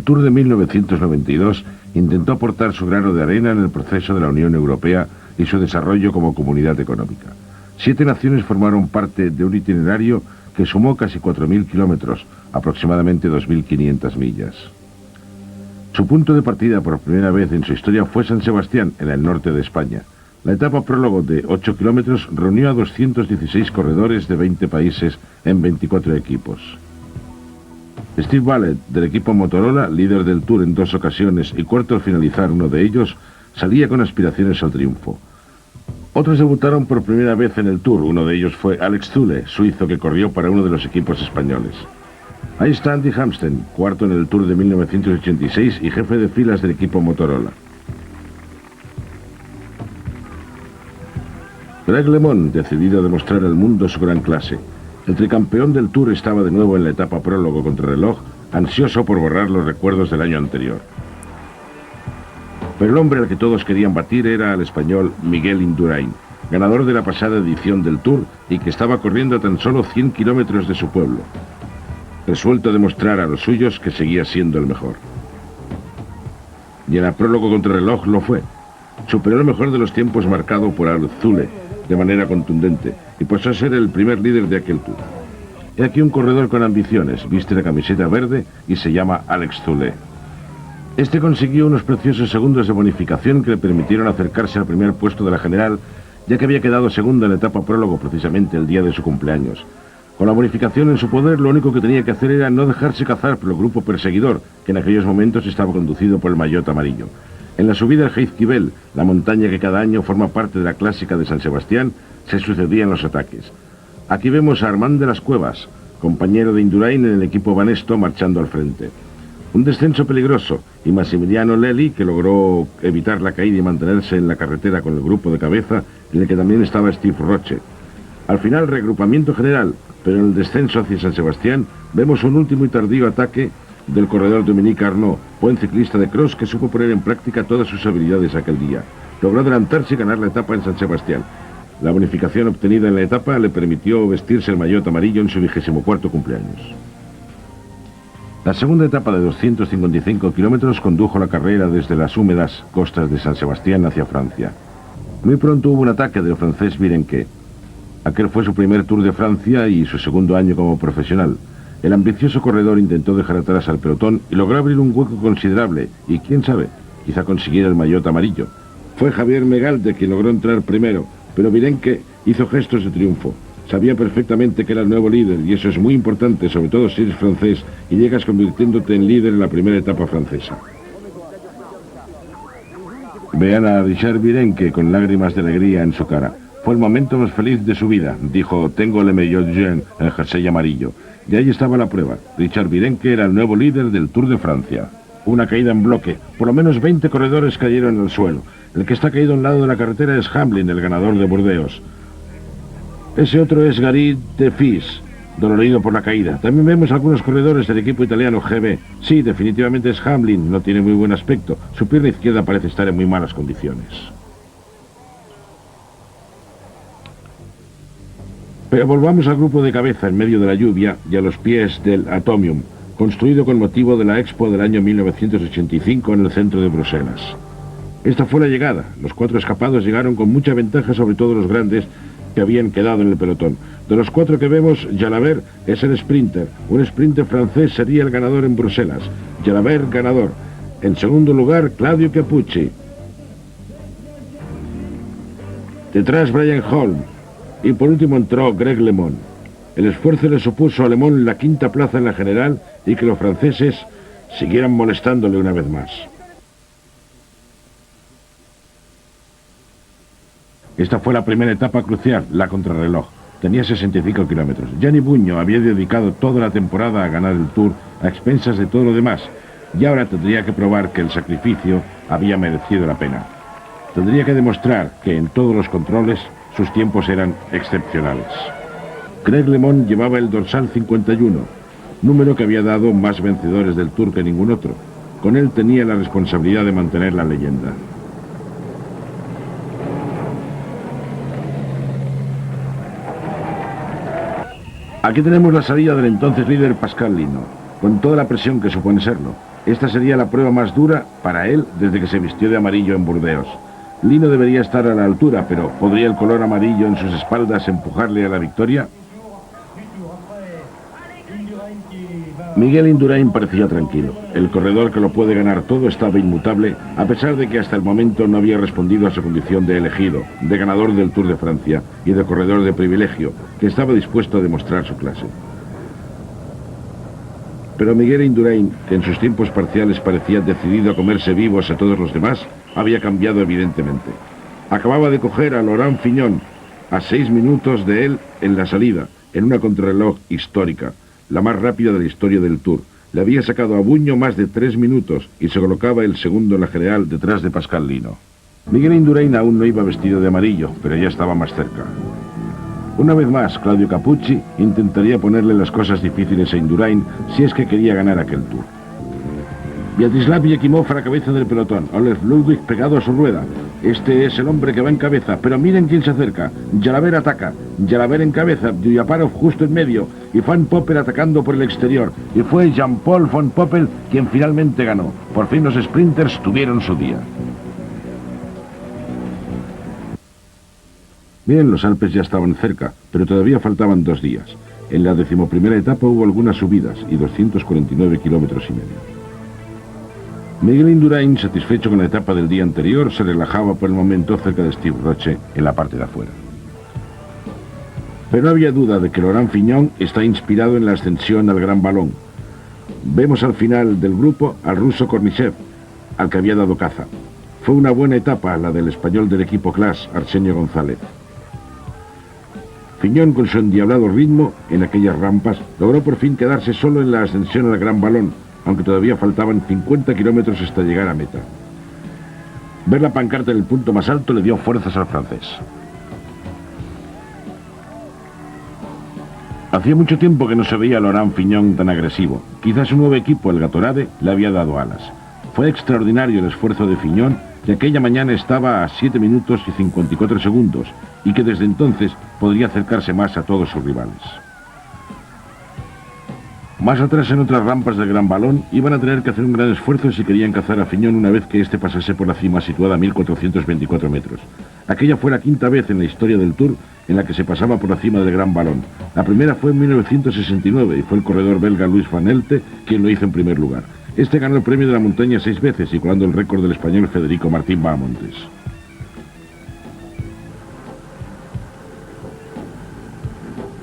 Tour de 1992 intentó aportar su grano de arena en el proceso de la Unión Europea y su desarrollo como comunidad económica. 7 naciones formaron parte de un itinerario que sumó casi 4.000 kilómetros, aproximadamente 2.500 millas. Su punto de partida por primera vez en su historia fue San Sebastián, en el norte de España. La etapa prólogo de 8 kilómetros reunió a 216 corredores de 20 países en 24 equipos. Steve Ballett, del equipo Motorola, líder del Tour en 2 ocasiones y cuarto al finalizar uno de ellos, salía con aspiraciones al triunfo. Otros debutaron por primera vez en el Tour. Uno de ellos fue Alex Zülle, suizo que corrió para uno de los equipos españoles. Ahí está Andy Hampsten, cuarto en el Tour de 1986 y jefe de filas del equipo Motorola. Greg LeMond, decidido a demostrar al mundo su gran clase. El tricampeón del Tour estaba de nuevo en la etapa prólogo contrarreloj, ansioso por borrar los recuerdos del año anterior. Pero el hombre al que todos querían batir era el español Miguel Indurain, ganador de la pasada edición del Tour y que estaba corriendo a tan solo 100 kilómetros de su pueblo, resuelto a demostrar a los suyos que seguía siendo el mejor. Y en la prólogo contrarreloj lo fue. Superó el mejor de los tiempos marcado por Alex Zülle de manera contundente y pasó a ser el primer líder de aquel Tour. He aquí un corredor con ambiciones, viste la camiseta verde y se llama Alex Zülle. Este consiguió unos preciosos segundos de bonificación que le permitieron acercarse al primer puesto de la general, ya que había quedado segundo en la etapa prólogo precisamente el día de su cumpleaños. Con la bonificación en su poder, lo único que tenía que hacer era no dejarse cazar por el grupo perseguidor, que en aquellos momentos estaba conducido por el maillot amarillo. En la subida al Heizkibel, la montaña que cada año forma parte de la clásica de San Sebastián, se sucedían los ataques. Aquí vemos a Armand de las Cuevas, compañero de Indurain en el equipo Banesto, marchando al frente. Un descenso peligroso, y Massimiliano Lely, que logró evitar la caída y mantenerse en la carretera con el grupo de cabeza, en el que también estaba Steve Roche. Al final, reagrupamiento general, pero en el descenso hacia San Sebastián, vemos un último y tardío ataque del corredor Dominique Arnaud, buen ciclista de cross que supo poner en práctica todas sus habilidades aquel día. Logró adelantarse y ganar la etapa en San Sebastián. La bonificación obtenida en la etapa le permitió vestirse el maillot amarillo en su 24º cumpleaños. La segunda etapa de 255 kilómetros condujo la carrera desde las húmedas costas de San Sebastián hacia Francia. Muy pronto hubo un ataque del francés Virenque. Aquel fue su primer Tour de Francia y su segundo año como profesional. El ambicioso corredor intentó dejar atrás al pelotón y logró abrir un hueco considerable, y quién sabe, quizá consiguiera el maillot amarillo. Fue Javier Megalde quien logró entrar primero, pero Virenque hizo gestos de triunfo. Sabía perfectamente que era el nuevo líder, y eso es muy importante, sobre todo si eres francés y llegas convirtiéndote en líder en la primera etapa francesa. Vean a Richard Virenque con lágrimas de alegría en su cara. Fue el momento más feliz de su vida, dijo, tengo le maillot jaune, el jersey amarillo. Y ahí estaba la prueba. Richard Virenque era el nuevo líder del Tour de Francia. Una caída en bloque. Por lo menos 20 corredores cayeron al suelo. El que está caído a un lado de la carretera es Hamlin, el ganador de Burdeos. Ese otro es Gary de Fis, dolorido por la caída. También vemos algunos corredores del equipo italiano GB. Sí, definitivamente es Hamlin, no tiene muy buen aspecto. Su pierna izquierda parece estar en muy malas condiciones. Pero volvamos al grupo de cabeza en medio de la lluvia y a los pies del Atomium, construido con motivo de la Expo del año 1985 en el centro de Bruselas. Esta fue la llegada. Los 4 escapados llegaron con mucha ventaja sobre todos los grandes que habían quedado en el pelotón. De los 4 que vemos, Jalabert es el sprinter. Un sprinter francés sería el ganador en Bruselas. Jalabert ganador. En segundo lugar, Claudio Capucci. Detrás, Brian Holm. Y por último entró Greg LeMond. El esfuerzo le supuso a LeMond la 5ª plaza en la general y que los franceses siguieran molestándole una vez más. Esta fue la primera etapa crucial, la contrarreloj. Tenía 65 kilómetros. Gianni Bugno había dedicado toda la temporada a ganar el Tour a expensas de todo lo demás, y ahora tendría que probar que el sacrificio había merecido la pena. Tendría que demostrar que en todos los controles sus tiempos eran excepcionales. Greg LeMond llevaba el dorsal 51, número que había dado más vencedores del Tour que ningún otro. Con él tenía la responsabilidad de mantener la leyenda. Aquí tenemos la salida del entonces líder Pascal Lino, con toda la presión que supone serlo. Esta sería la prueba más dura para él desde que se vistió de amarillo en Burdeos. Lino debería estar a la altura, pero ¿podría el color amarillo en sus espaldas empujarle a la victoria? Miguel Indurain parecía tranquilo. El corredor que lo puede ganar todo estaba inmutable, a pesar de que hasta el momento no había respondido a su condición de elegido, de ganador del Tour de Francia y de corredor de privilegio, que estaba dispuesto a demostrar su clase. Pero Miguel Indurain, que en sus tiempos parciales parecía decidido a comerse vivos a todos los demás, había cambiado evidentemente. Acababa de coger a Laurent Fignon, a 6 minutos de él en la salida, en una contrarreloj histórica, la más rápida de la historia del Tour. Le había sacado a Buño más de 3 minutos y se colocaba el segundo en la general detrás de Pascal Lino. Miguel Indurain aún no iba vestido de amarillo, pero ya estaba más cerca. Una vez más, Claudio Capucci intentaría ponerle las cosas difíciles a Indurain si es que quería ganar aquel Tour. Vyacheslav Yekimov a la cabeza del pelotón, Olaf Ludwig pegado a su rueda. Este es el hombre que va en cabeza, pero miren quién se acerca. Jalaber ataca, Jalaber en cabeza, Dyaparov justo en medio y Van Poppel atacando por el exterior. Y fue Jean-Paul Van Poppel quien finalmente ganó. Por fin los sprinters tuvieron su día. Bien, los Alpes ya estaban cerca, pero todavía faltaban 2 días. En la 11ª etapa hubo algunas subidas y 249 kilómetros y medio. Miguel Indurain, satisfecho con la etapa del día anterior, se relajaba por el momento cerca de Steve Roche en la parte de afuera. Pero no había duda de que Laurent Fignon está inspirado en la ascensión al Gran Balón. Vemos al final del grupo al ruso Kornichev, al que había dado caza. Fue una buena etapa la del español del equipo Class, Arsenio González. Fignon, con su endiablado ritmo en aquellas rampas, logró por fin quedarse solo en la ascensión al Gran Balón, aunque todavía faltaban 50 kilómetros hasta llegar a meta. Ver la pancarta en el punto más alto le dio fuerzas al francés. Hacía mucho tiempo que no se veía a Laurent Fignon tan agresivo. Quizás su nuevo equipo, el Gatorade, le había dado alas. Fue extraordinario el esfuerzo de Fignon, que aquella mañana estaba a 7 minutos y 54 segundos, y que desde entonces podría acercarse más a todos sus rivales. Más atrás, en otras rampas del Gran Balón, iban a tener que hacer un gran esfuerzo si querían cazar a Fignon una vez que éste pasase por la cima situada a 1424 metros. Aquella fue la 5ª vez en la historia del Tour en la que se pasaba por la cima del Gran Balón. La primera fue en 1969 y fue el corredor belga Luis Van Elte quien lo hizo en primer lugar. Este ganó el premio de la montaña 6 veces, igualando el récord del español Federico Martín Bahamontes.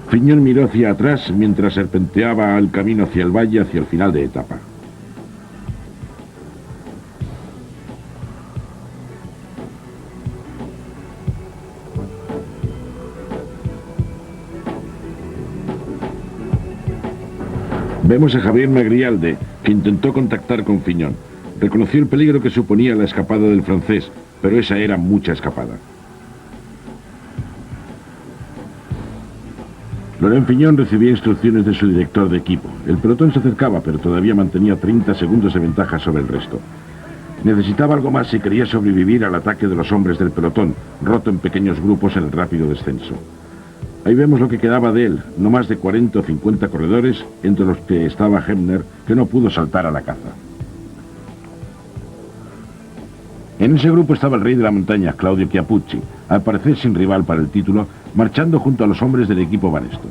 Fignon miró hacia atrás mientras serpenteaba el camino hacia el valle hacia el final de etapa. Vemos a Javier Magrialde, que intentó contactar con Fignon. Reconoció el peligro que suponía la escapada del francés, pero esa era mucha escapada. Laurent Fignon recibía instrucciones de su director de equipo. El pelotón se acercaba, pero todavía mantenía 30 segundos de ventaja sobre el resto. Necesitaba algo más si quería sobrevivir al ataque de los hombres del pelotón, roto en pequeños grupos en el rápido descenso. Ahí vemos lo que quedaba de él, no más de 40 o 50 corredores, entre los que estaba Hemner, que no pudo saltar a la caza. En ese grupo estaba el rey de la montaña, Claudio Chiappucci, al parecer sin rival para el título, marchando junto a los hombres del equipo Banesto.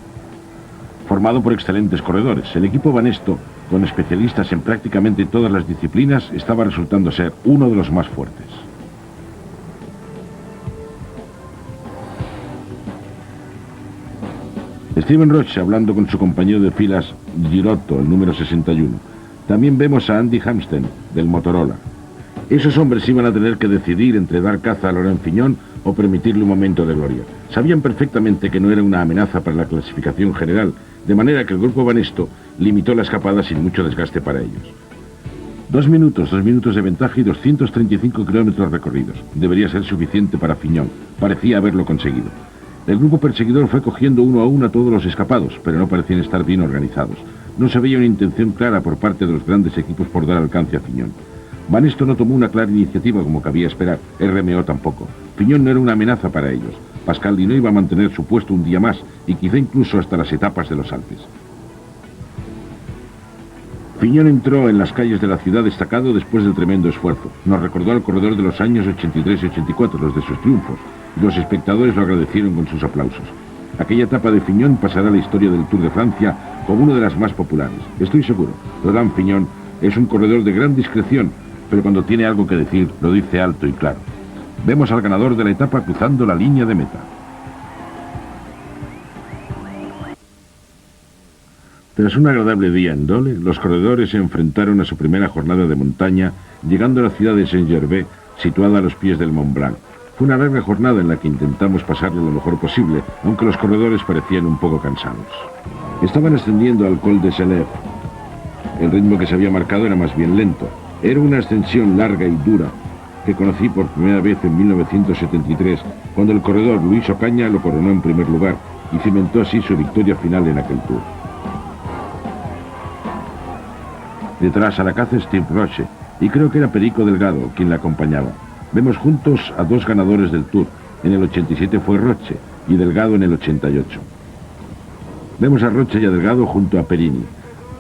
Formado por excelentes corredores, el equipo Banesto, con especialistas en prácticamente todas las disciplinas, estaba resultando ser uno de los más fuertes. Steven Roche hablando con su compañero de filas Girotto, el número 61. También vemos a Andy Hamsten, del Motorola. Esos hombres iban a tener que decidir entre dar caza a Laurent Fignon o permitirle un momento de gloria. Sabían perfectamente que no era una amenaza para la clasificación general, de manera que el grupo Banesto limitó la escapada sin mucho desgaste para ellos. 2 minutos de ventaja y 235 kilómetros recorridos. Debería ser suficiente para Fignon. Parecía haberlo conseguido. El grupo perseguidor fue cogiendo uno a uno a todos los escapados, pero no parecían estar bien organizados. No se veía una intención clara por parte de los grandes equipos por dar alcance a Fignon. Banesto no tomó una clara iniciativa como cabía esperar, RMO tampoco. Fignon no era una amenaza para ellos. Pascal Lino iba a mantener su puesto un día más y quizá incluso hasta las etapas de los Alpes. Fignon entró en las calles de la ciudad destacado después del tremendo esfuerzo. Nos recordó al corredor de los años 83 y 84, los de sus triunfos, y los espectadores lo agradecieron con sus aplausos. Aquella etapa de Fignon pasará a la historia del Tour de Francia como una de las más populares. Estoy seguro, Laurent Fignon es un corredor de gran discreción, pero cuando tiene algo que decir, lo dice alto y claro. Vemos al ganador de la etapa cruzando la línea de meta. Tras un agradable día en Dole, los corredores se enfrentaron a su primera jornada de montaña, llegando a la ciudad de Saint-Gervais, situada a los pies del Mont Blanc. Fue una larga jornada en la que intentamos pasarlo lo mejor posible, aunque los corredores parecían un poco cansados. Estaban ascendiendo al Col de Selève. El ritmo que se había marcado era más bien lento. Era una ascensión larga y dura, que conocí por primera vez en 1973, cuando el corredor Luis Ocaña lo coronó en primer lugar y cimentó así su victoria final en aquel Tour. Detrás a la caza Steve Roche, y creo que era Perico Delgado quien la acompañaba. Vemos juntos a dos ganadores del Tour. En el 87 fue Roche y Delgado en el 88. Vemos a Roche y a Delgado junto a Perini.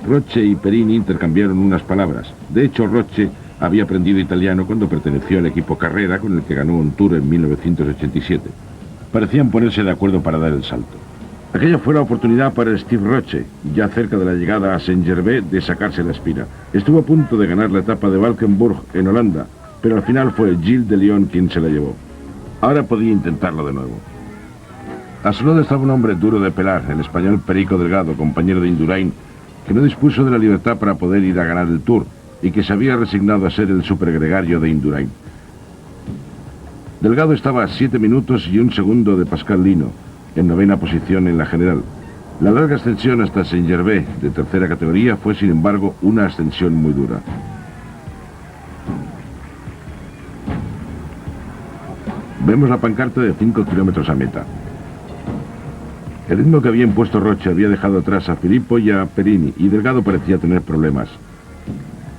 Roche y Perini intercambiaron unas palabras. De hecho, Roche había aprendido italiano cuando perteneció al equipo Carrera, con el que ganó un Tour en 1987. Parecían ponerse de acuerdo para dar el salto. Aquella fue la oportunidad para Steve Roche, ya cerca de la llegada a Saint-Gervais, de sacarse la espina. Estuvo a punto de ganar la etapa de Valkenburg en Holanda, pero al final fue Gilles de Lyon quien se la llevó. Ahora podía intentarlo de nuevo. A su lado estaba un hombre duro de pelar, el español Perico Delgado, compañero de Indurain, que no dispuso de la libertad para poder ir a ganar el Tour y que se había resignado a ser el supergregario de Indurain. Delgado estaba a 7 minutos y 1 segundo de Pascal Lino, en 9ª posición en la general. La larga ascensión hasta Saint-Gervais, de tercera categoría, fue sin embargo una ascensión muy dura. Vemos la pancarta de 5 kilómetros a meta. El ritmo que había impuesto Roche había dejado atrás a Filippo y a Perini, y Delgado parecía tener problemas.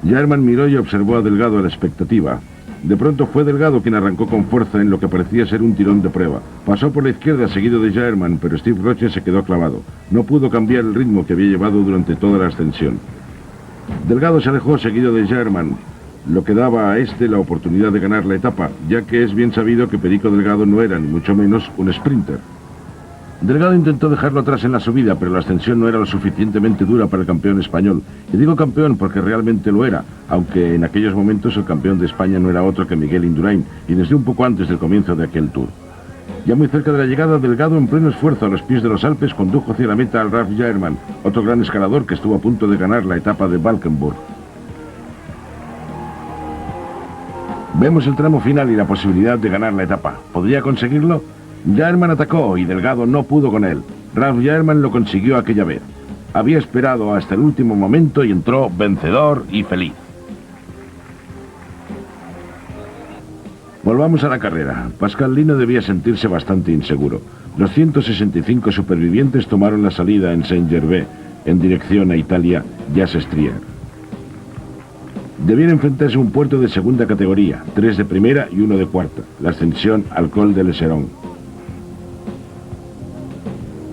Jaerman miró y observó a Delgado a la expectativa. De pronto fue Delgado quien arrancó con fuerza en lo que parecía ser un tirón de prueba. Pasó por la izquierda seguido de Jaerman, pero Steve Roche se quedó clavado. No pudo cambiar el ritmo que había llevado durante toda la ascensión. Delgado se alejó seguido de Jaerman, lo que daba a este la oportunidad de ganar la etapa, ya que es bien sabido que Perico Delgado no era, ni mucho menos, un sprinter. Delgado intentó dejarlo atrás en la subida, pero la ascensión no era lo suficientemente dura para el campeón español. Y digo campeón porque realmente lo era, aunque en aquellos momentos el campeón de España no era otro que Miguel Indurain, y desde un poco antes del comienzo de aquel Tour. Ya muy cerca de la llegada, Delgado, en pleno esfuerzo a los pies de los Alpes, condujo hacia la meta al Ralf Jaerman, otro gran escalador que estuvo a punto de ganar la etapa de Valkenburg. Vemos el tramo final y la posibilidad de ganar la etapa. ¿Podría conseguirlo? Jaerman atacó y Delgado no pudo con él. Ralf Jaerman lo consiguió aquella vez. Había esperado hasta el último momento y entró vencedor y feliz. Volvamos a la carrera. Pascal Lino debía sentirse bastante inseguro. Los 165 supervivientes tomaron la salida en Saint-Gervais, en dirección a Italia, Jazz-Strier. Debían enfrentarse a un puerto de segunda categoría, 3 de primera y 1 de cuarta, la ascensión al Col de l'Eseron.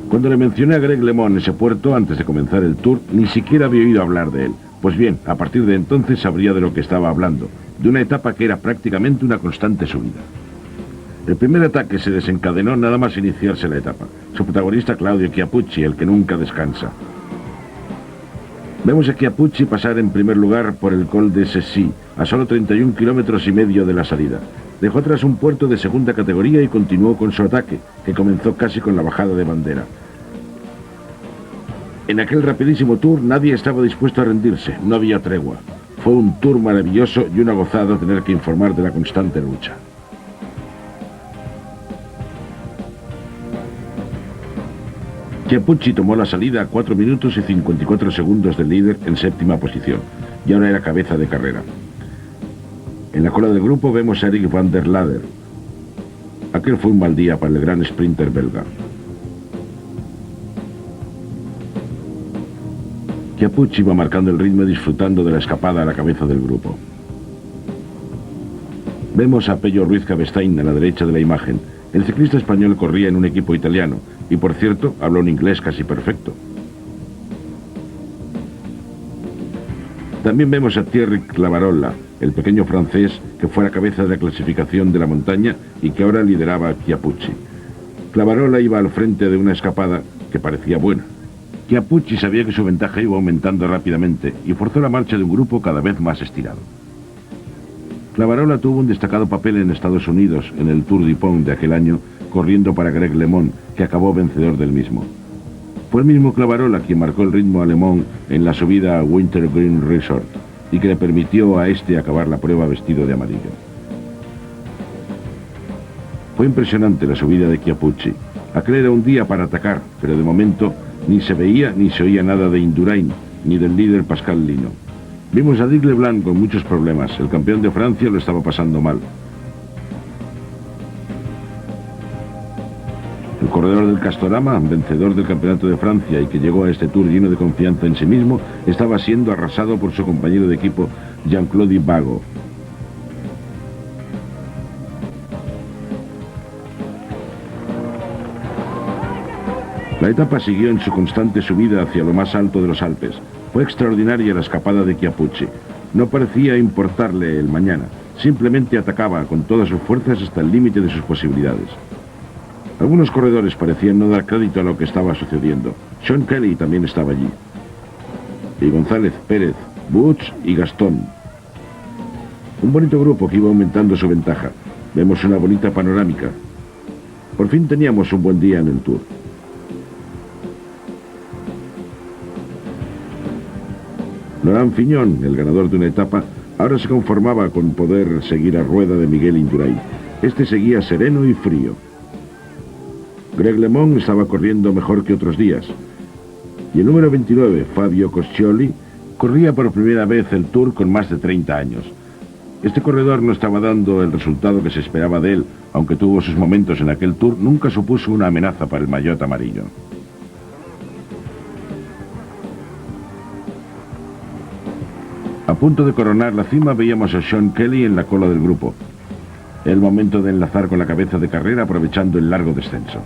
Cuando le mencioné a Greg LeMond ese puerto antes de comenzar el Tour, ni siquiera había oído hablar de él. Pues bien, a partir de entonces sabría de lo que estaba hablando, de una etapa que era prácticamente una constante subida. El primer ataque se desencadenó nada más iniciarse la etapa. Su protagonista, Claudio Chiappucci, el que nunca descansa. Vemos a Chiappucci pasar en primer lugar por el Col de Cessy, a solo 31,5 kilómetros de la salida. Dejó atrás un puerto de segunda categoría y continuó con su ataque, que comenzó casi con la bajada de bandera. En aquel rapidísimo Tour nadie estaba dispuesto a rendirse, no había tregua. Fue un Tour maravilloso y una gozada tener que informar de la constante lucha. Chiappucci tomó la salida a 4 minutos y 54 segundos del líder en 7ª posición, y ahora era cabeza de carrera. En la cola del grupo vemos a Eric van der Lader. Aquel fue un mal día para el gran sprinter belga. Chiappucci iba marcando el ritmo y disfrutando de la escapada a la cabeza del grupo. Vemos a Pello Ruiz Cabestein a la derecha de la imagen. El ciclista español corría en un equipo italiano y, por cierto, habla un inglés casi perfecto. También vemos a Thierry Clavarola, el pequeño francés que fue a la cabeza de la clasificación de la montaña y que ahora lideraba a Chiappucci. Clavarola iba al frente de una escapada que parecía buena. Chiappucci sabía que su ventaja iba aumentando rápidamente y forzó la marcha de un grupo cada vez más estirado. Clavarola tuvo un destacado papel en Estados Unidos en el Tour du Pont de aquel año, corriendo para Greg LeMond, que acabó vencedor del mismo. Fue el mismo Clavarola quien marcó el ritmo a LeMond en la subida a Wintergreen Resort y que le permitió a este acabar la prueba vestido de amarillo. Fue impresionante la subida de Chiappucci. Aquel era un día para atacar, pero de momento ni se veía ni se oía nada de Indurain, ni del líder Pascal Lino. Vimos a Dick Leblanc con muchos problemas. El campeón de Francia lo estaba pasando mal. El corredor del Castorama, vencedor del campeonato de Francia y que llegó a este Tour lleno de confianza en sí mismo, estaba siendo arrasado por su compañero de equipo Jean-Claude Bago. La etapa siguió en su constante subida hacia lo más alto de los Alpes. Fue extraordinaria la escapada de Chiappucci. No parecía importarle el mañana. Simplemente atacaba con todas sus fuerzas hasta el límite de sus posibilidades. Algunos corredores parecían no dar crédito a lo que estaba sucediendo. Sean Kelly también estaba allí. Y González, Pérez, Butch y Gastón. Un bonito grupo que iba aumentando su ventaja. Vemos una bonita panorámica. Por fin teníamos un buen día en el Tour. Laurent Fignon, el ganador de una etapa, ahora se conformaba con poder seguir a rueda de Miguel Indurain. Este seguía sereno y frío. Greg LeMond estaba corriendo mejor que otros días. Y el número 29, Fabio Coscioli, corría por primera vez el Tour con más de 30 años. Este corredor no estaba dando el resultado que se esperaba de él, aunque tuvo sus momentos en aquel Tour, nunca supuso una amenaza para el maillot amarillo. A punto de coronar la cima veíamos a Sean Kelly en la cola del grupo. El momento de enlazar con la cabeza de carrera aprovechando el largo descenso.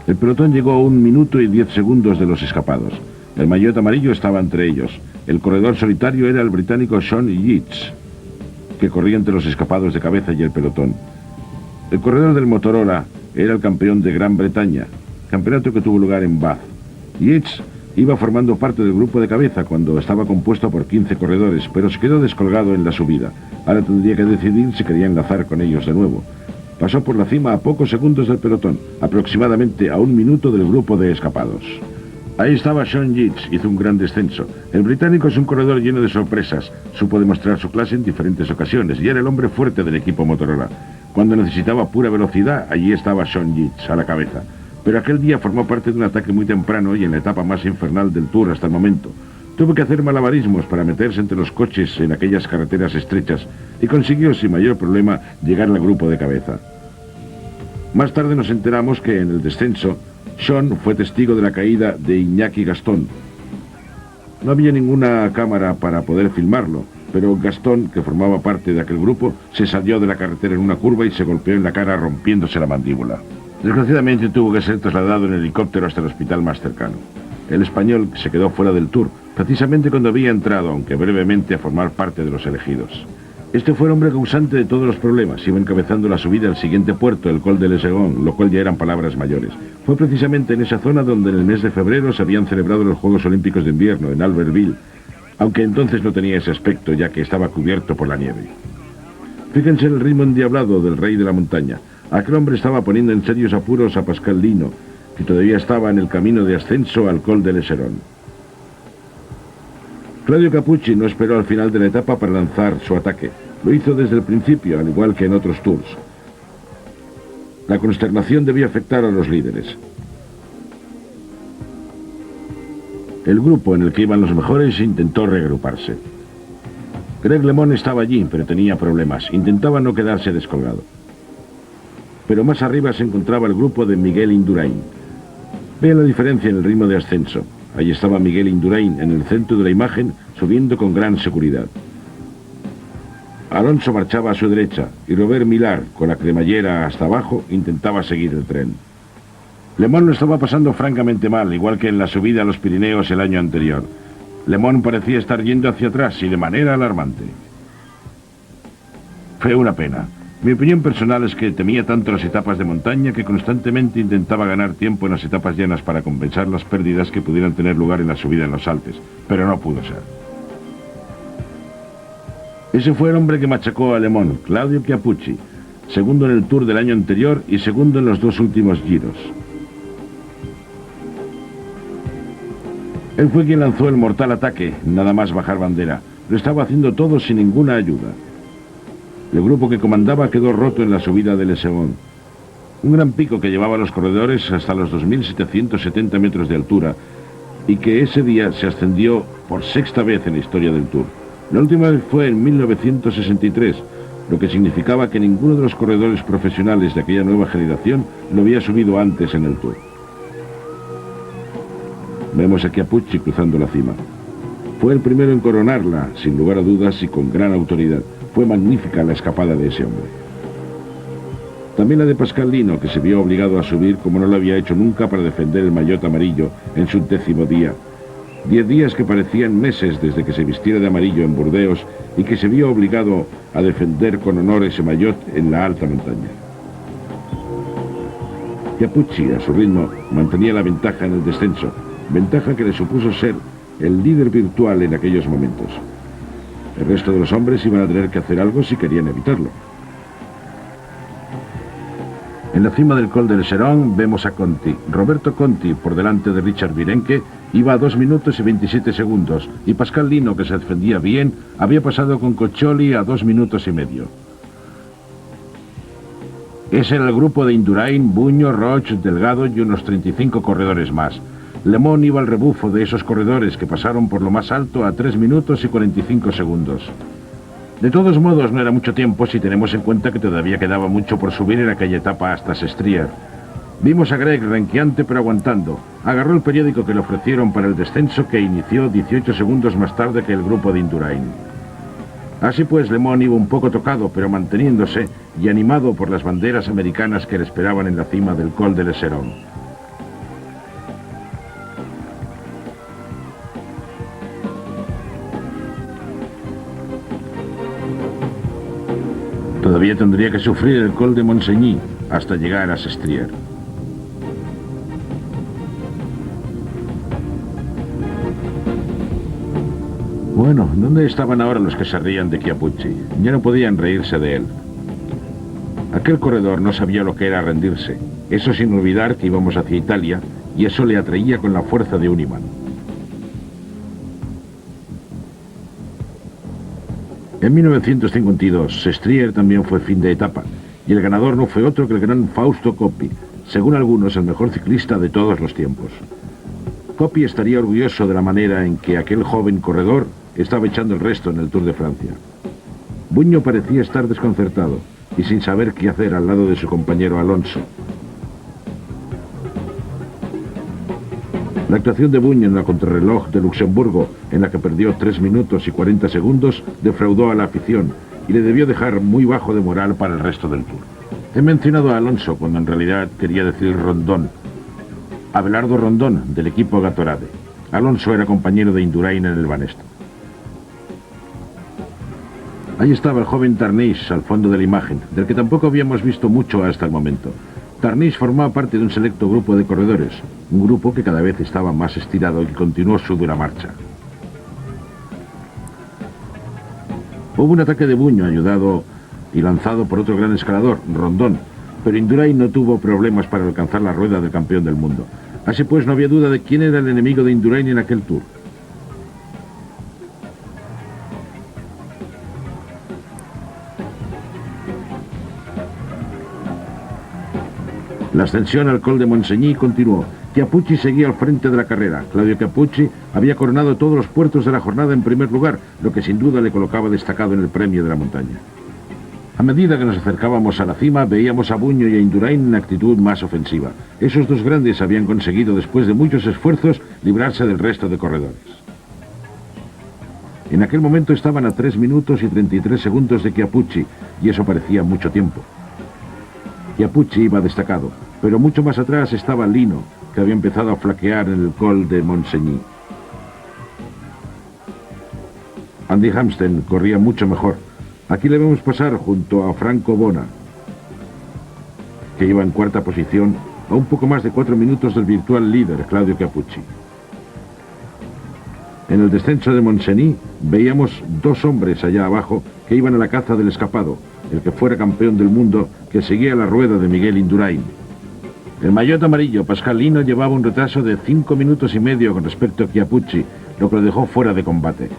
El pelotón llegó a 1 minuto y 10 segundos de los escapados. El maillot amarillo estaba entre ellos. El corredor solitario era el británico Sean Yates, que corría entre los escapados de cabeza y el pelotón. El corredor del Motorola era el campeón de Gran Bretaña, campeonato que tuvo lugar en Bath. Yates iba formando parte del grupo de cabeza cuando estaba compuesto por 15 corredores, pero se quedó descolgado en la subida. Ahora tendría que decidir si quería enlazar con ellos de nuevo. Pasó por la cima a pocos segundos del pelotón, aproximadamente a 1 minuto del grupo de escapados. Ahí estaba Sean Yates, hizo un gran descenso. El británico es un corredor lleno de sorpresas. Supo demostrar su clase en diferentes ocasiones y era el hombre fuerte del equipo Motorola. Cuando necesitaba pura velocidad, allí estaba Sean Yates, a la cabeza. Pero aquel día formó parte de un ataque muy temprano y en la etapa más infernal del Tour hasta el momento. Tuvo que hacer malabarismos para meterse entre los coches en aquellas carreteras estrechas y consiguió sin mayor problema llegar al grupo de cabeza. Más tarde nos enteramos que en el descenso, Sean fue testigo de la caída de Iñaki Gastón. No había ninguna cámara para poder filmarlo, pero Gastón, que formaba parte de aquel grupo, se salió de la carretera en una curva y se golpeó en la cara rompiéndose la mandíbula. Desgraciadamente tuvo que ser trasladado en helicóptero hasta el hospital más cercano. El español se quedó fuera del Tour, precisamente cuando había entrado, aunque brevemente, a formar parte de los elegidos. Este fue el hombre causante de todos los problemas. Iba encabezando la subida al siguiente puerto, el Col de Lesegón, lo cual ya eran palabras mayores. Fue precisamente en esa zona donde en el mes de febrero se habían celebrado los Juegos Olímpicos de Invierno, en Albertville, aunque entonces no tenía ese aspecto, ya que estaba cubierto por la nieve. Fíjense en el ritmo endiablado del rey de la montaña. Aquel hombre estaba poniendo en serios apuros a Pascal Lino, que todavía estaba en el camino de ascenso al Col de Leserón. Claudio Cappucci no esperó al final de la etapa para lanzar su ataque. Lo hizo desde el principio, al igual que en otros tours. La consternación debía afectar a los líderes. El grupo en el que iban los mejores intentó reagruparse. Greg LeMond estaba allí, pero tenía problemas. Intentaba no quedarse descolgado. Pero más arriba se encontraba el grupo de Miguel Indurain. Vean la diferencia en el ritmo de ascenso. Allí estaba Miguel Indurain en el centro de la imagen, subiendo con gran seguridad. Alonso marchaba a su derecha y Robert Millar, con la cremallera hasta abajo, intentaba seguir el tren. Le Mans lo estaba pasando francamente mal, igual que en la subida a los Pirineos el año anterior. Le Mans parecía estar yendo hacia atrás y de manera alarmante. Fue una pena. Mi opinión personal es que temía tanto las etapas de montaña que constantemente intentaba ganar tiempo en las etapas llanas para compensar las pérdidas que pudieran tener lugar en la subida en los Alpes, pero no pudo ser. Ese fue el hombre que machacó a Le Mans, Claudio Chiappucci, segundo en el Tour del año anterior y segundo en los dos últimos giros. Él fue quien lanzó el mortal ataque, nada más bajar bandera. Lo estaba haciendo todo sin ninguna ayuda. El grupo que comandaba quedó roto en la subida del Esegón, un gran pico que llevaba a los corredores hasta los 2.770 metros de altura y que ese día se ascendió por sexta vez en la historia del Tour. La última vez fue en 1963, lo que significaba que ninguno de los corredores profesionales de aquella nueva generación lo había subido antes en el Tour. Vemos a Chiappucci cruzando la cima. Fue el primero en coronarla, sin lugar a dudas y con gran autoridad. Fue magnífica la escapada de ese hombre. También la de Pascal Lino, que se vio obligado a subir como no lo había hecho nunca para defender el maillot amarillo en su 10º día. 10 días que parecían meses desde que se vistiera de amarillo en Burdeos y que se vio obligado a defender con honor ese maillot en la alta montaña. Chiappucci, a su ritmo, mantenía la ventaja en el descenso, ventaja que le supuso ser el líder virtual en aquellos momentos. El resto de los hombres iban a tener que hacer algo si querían evitarlo. En la cima del Col del Serón vemos a Conti. Roberto Conti, por delante de Richard Virenque, iba a 2 minutos y 27 segundos, y Pascal Lino, que se defendía bien, había pasado con Coccioli a 2 minutos y medio. Ese era el grupo de Indurain, Buño, Roche, Delgado y unos 35 corredores más. Le Mans iba al rebufo de esos corredores que pasaron por lo más alto a 3 minutos y 45 segundos. De todos modos, no era mucho tiempo si tenemos en cuenta que todavía quedaba mucho por subir en aquella etapa hasta Sestriere. Vimos a Greg renqueante pero aguantando. Agarró el periódico que le ofrecieron para el descenso que inició 18 segundos más tarde que el grupo de Indurain. Así pues, Le Mans iba un poco tocado, pero manteniéndose y animado por las banderas americanas que le esperaban en la cima del Col de l'Eserón. Todavía tendría que sufrir el Col de Montseny hasta llegar a Sestriere. Bueno, ¿dónde estaban ahora los que se rían de Chiappucci? Ya no podían reírse de él. Aquel corredor no sabía lo que era rendirse, eso sin olvidar que íbamos hacia Italia, y eso le atraía con la fuerza de un imán. En 1952, Sestriere también fue fin de etapa, y el ganador no fue otro que el gran Fausto Coppi, según algunos el mejor ciclista de todos los tiempos. Coppi estaría orgulloso de la manera en que aquel joven corredor estaba echando el resto en el Tour de Francia. Buño parecía estar desconcertado y sin saber qué hacer al lado de su compañero Alonso. La actuación de Buño en la contrarreloj de Luxemburgo, en la que perdió 3 minutos y 40 segundos, defraudó a la afición y le debió dejar muy bajo de moral para el resto del Tour. He mencionado a Alonso cuando en realidad quería decir Rondón. Abelardo Rondón, del equipo Gatorade. Alonso era compañero de Indurain en el Banesto. Ahí estaba el joven Tarnís al fondo de la imagen, del que tampoco habíamos visto mucho hasta el momento. Tarnís formaba parte de un selecto grupo de corredores, un grupo que cada vez estaba más estirado y continuó su dura marcha. Hubo un ataque de Buño ayudado y lanzado por otro gran escalador, Rondón, pero Indurain no tuvo problemas para alcanzar la rueda del campeón del mundo. Así pues, no había duda de quién era el enemigo de Indurain en aquel Tour. La ascensión al Col de Montseny continuó. Chiappucci seguía al frente de la carrera. Claudio Chiappucci había coronado todos los puertos de la jornada en primer lugar, lo que sin duda le colocaba destacado en el premio de la montaña. A medida que nos acercábamos a la cima, veíamos a Buño y a Indurain en actitud más ofensiva. Esos dos grandes habían conseguido, después de muchos esfuerzos, librarse del resto de corredores. En aquel momento estaban a 3 minutos y 33 segundos de Chiappucci, y eso parecía mucho tiempo. Chiappucci iba destacado. pero mucho más atrás estaba Lino, que había empezado a flaquear en el col de Montseny. Andy Hampsten corría mucho mejor. Aquí le vemos pasar junto a Franco Bona, que iba en cuarta posición, a un poco más de 4 minutos del virtual líder, Claudio Chiappucci. En el descenso de Montseny veíamos 2 hombres allá abajo que iban a la caza del escapado, el que fuera campeón del mundo, que seguía la rueda de Miguel Indurain. El maillot amarillo, Pascal Lino, llevaba un retraso de 5 minutos y medio con respecto a Chiappucci, lo que lo dejó fuera de combate.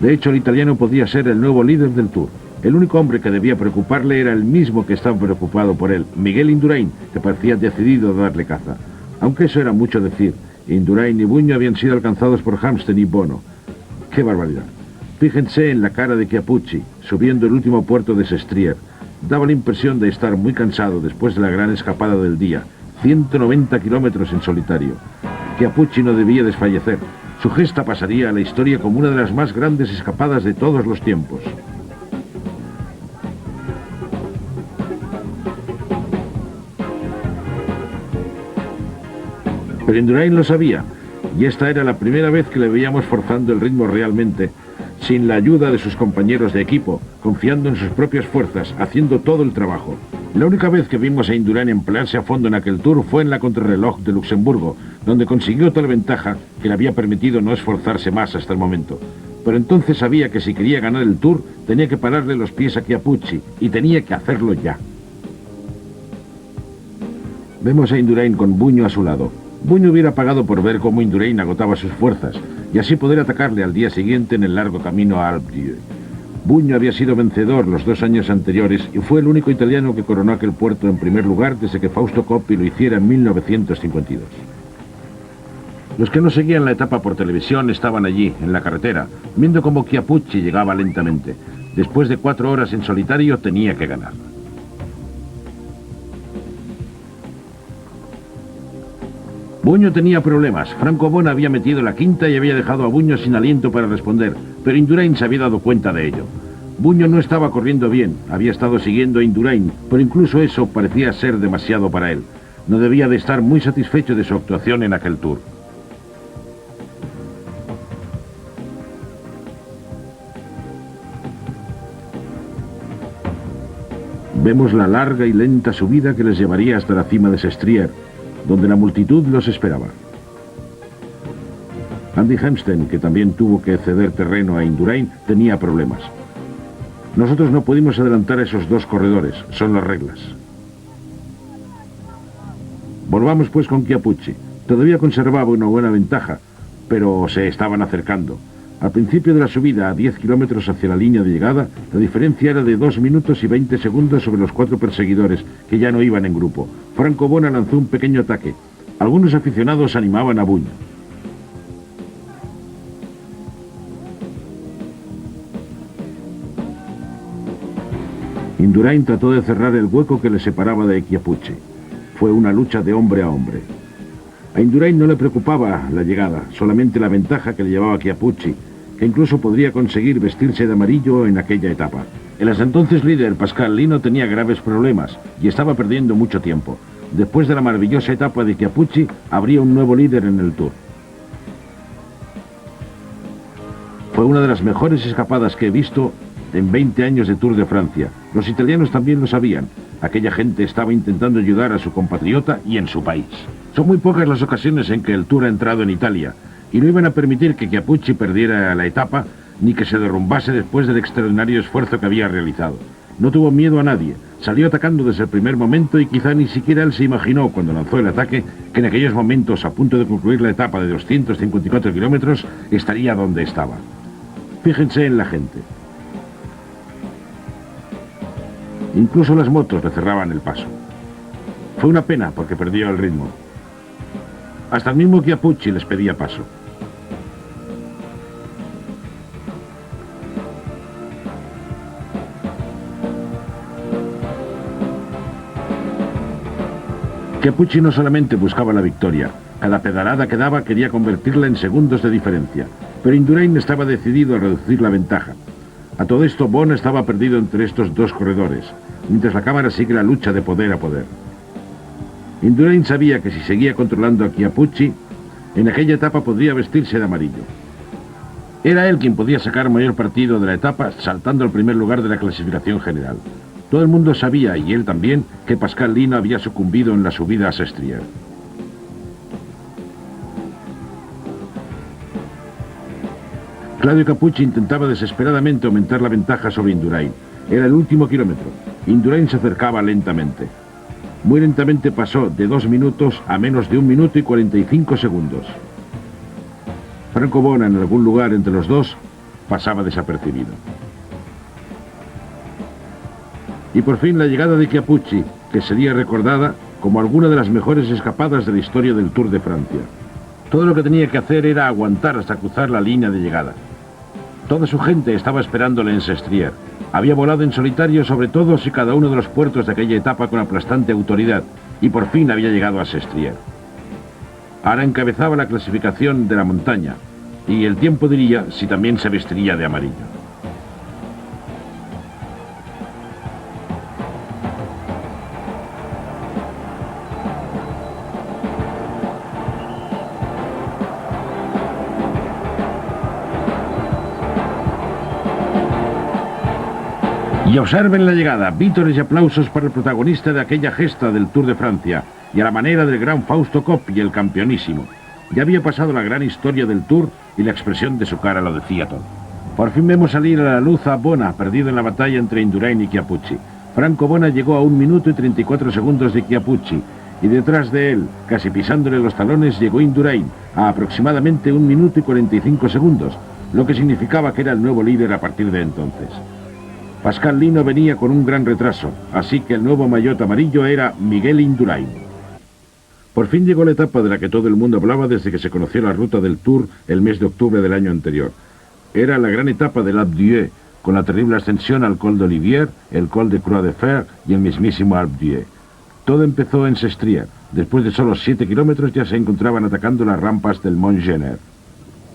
De hecho, el italiano podía ser el nuevo líder del Tour. El único hombre que debía preocuparle era el mismo que estaba preocupado por él, Miguel Indurain, que parecía decidido a darle caza. Aunque eso era mucho decir. Indurain y Buño habían sido alcanzados por Hampsten y Bono. ¡Qué barbaridad! Fíjense en la cara de Chiappucci, subiendo el último puerto de Sestriere. Daba la impresión de estar muy cansado después de la gran escapada del día. 190 kilómetros en solitario. Chiappucci no debía desfallecer. Su gesta pasaría a la historia como una de las más grandes escapadas de todos los tiempos. Pero Indurain lo sabía, y esta era la primera vez que le veíamos forzando el ritmo realmente, sin la ayuda de sus compañeros de equipo, confiando en sus propias fuerzas, haciendo todo el trabajo. La única vez que vimos a Indurain emplearse a fondo en aquel Tour fue en la contrarreloj de Luxemburgo, donde consiguió tal ventaja que le había permitido no esforzarse más hasta el momento. Pero entonces sabía que si quería ganar el Tour, tenía que pararle los pies a Chiappucci, y tenía que hacerlo ya. Vemos a Indurain con Buño a su lado. Buño hubiera pagado por ver cómo Indurain agotaba sus fuerzas y así poder atacarle al día siguiente en el largo camino a Alpe d'Huez. Buño había sido vencedor los 2 años anteriores y fue el único italiano que coronó aquel puerto en primer lugar desde que Fausto Coppi lo hiciera en 1952. Los que no seguían la etapa por televisión estaban allí, en la carretera, viendo cómo Chiappucci llegaba lentamente. Después de 4 horas en solitario tenía que ganar. Buño tenía problemas. Franco Bona había metido la quinta y había dejado a Buño sin aliento para responder, pero Indurain se había dado cuenta de ello. Buño no estaba corriendo bien, había estado siguiendo a Indurain, pero incluso eso parecía ser demasiado para él. No debía de estar muy satisfecho de su actuación en aquel Tour. Vemos la larga y lenta subida que les llevaría hasta la cima de Sestriere, donde la multitud los esperaba. Andy Hampsten, que también tuvo que ceder terreno a Indurain, tenía problemas. Nosotros no pudimos adelantar a esos 2 corredores, son las reglas. Volvamos pues con Chiappucci. Todavía conservaba una buena ventaja, pero se estaban acercando. Al principio de la subida, a 10 kilómetros hacia la línea de llegada, la diferencia era de 2 minutos y 20 segundos sobre los 4 perseguidores, que ya no iban en grupo. Franco Bona lanzó un pequeño ataque. Algunos aficionados animaban a Buño. Indurain trató de cerrar el hueco que le separaba de Chiappucci. Fue una lucha de hombre a hombre. A Indurain no le preocupaba la llegada, solamente la ventaja que le llevaba Chiappucci, que incluso podría conseguir vestirse de amarillo en aquella etapa. El hasta entonces líder Pascal Lino tenía graves problemas y estaba perdiendo mucho tiempo. Después de la maravillosa etapa de Chiappucci, habría un nuevo líder en el Tour. Fue una de las mejores escapadas que he visto en 20 años de Tour de Francia. Los italianos también lo sabían. Aquella gente estaba intentando ayudar a su compatriota y en su país. Son muy pocas las ocasiones en que el Tour ha entrado en Italia, y no iban a permitir que Chiappucci perdiera la etapa, ni que se derrumbase después del extraordinario esfuerzo que había realizado. No tuvo miedo a nadie, salió atacando desde el primer momento y quizá ni siquiera él se imaginó, cuando lanzó el ataque, que en aquellos momentos, a punto de concluir la etapa de 254 kilómetros, estaría donde estaba. Fíjense en la gente. Incluso las motos le cerraban el paso. Fue una pena porque perdió el ritmo. Hasta el mismo Chiappucci les pedía paso. Chiappucci no solamente buscaba la victoria, cada pedalada que daba quería convertirla en segundos de diferencia, pero Indurain estaba decidido a reducir la ventaja. A todo esto, Bona estaba perdido entre estos 2 corredores, mientras la cámara sigue la lucha de poder a poder. Indurain sabía que si seguía controlando a Chiappucci, en aquella etapa podría vestirse de amarillo. Era él quien podía sacar mayor partido de la etapa, saltando al primer lugar de la clasificación general. Todo el mundo sabía, y él también, que Pascal Lino había sucumbido en la subida a Sestriere. Claudio Cappucci intentaba desesperadamente aumentar la ventaja sobre Indurain. Era el último kilómetro. Indurain se acercaba lentamente. Muy lentamente pasó de 2 minutos a menos de 1 minuto y 45 segundos. Franco Bona, en algún lugar entre los dos, pasaba desapercibido. Y por fin la llegada de Chiappucci, que sería recordada como alguna de las mejores escapadas de la historia del Tour de Francia. Todo lo que tenía que hacer era aguantar hasta cruzar la línea de llegada. Toda su gente estaba esperándole en Sestriere. Había volado en solitario sobre todos y cada uno de los puertos de aquella etapa con aplastante autoridad, y por fin había llegado a Sestriere. Ahora encabezaba la clasificación de la montaña, y el tiempo diría si también se vestiría de amarillo. Y observen la llegada, vítores y aplausos para el protagonista de aquella gesta del Tour de Francia, y a la manera del gran Fausto Coppi, el campeonísimo. Ya había pasado la gran historia del Tour y la expresión de su cara lo decía todo. Por fin vemos salir a la luz a Bona, perdido en la batalla entre Indurain y Chiappucci. Franco Bona llegó a 1 minuto y 34 segundos de Chiappucci, y detrás de él, casi pisándole los talones, llegó Indurain, a aproximadamente 1 minuto y 45 segundos, lo que significaba que era el nuevo líder a partir de entonces. Pascal Lino venía con un gran retraso, así que el nuevo maillot amarillo era Miguel Indurain. Por fin llegó la etapa de la que todo el mundo hablaba desde que se conoció la ruta del Tour el mes de octubre del año anterior. Era la gran etapa del Alpe d'Huez, con la terrible ascensión al Col d'Olivier, el Col de Croix de Fer y el mismísimo Alpe d'Huez. Todo empezó en Sestriere. Después de solo 7 kilómetros ya se encontraban atacando las rampas del Mont Gener.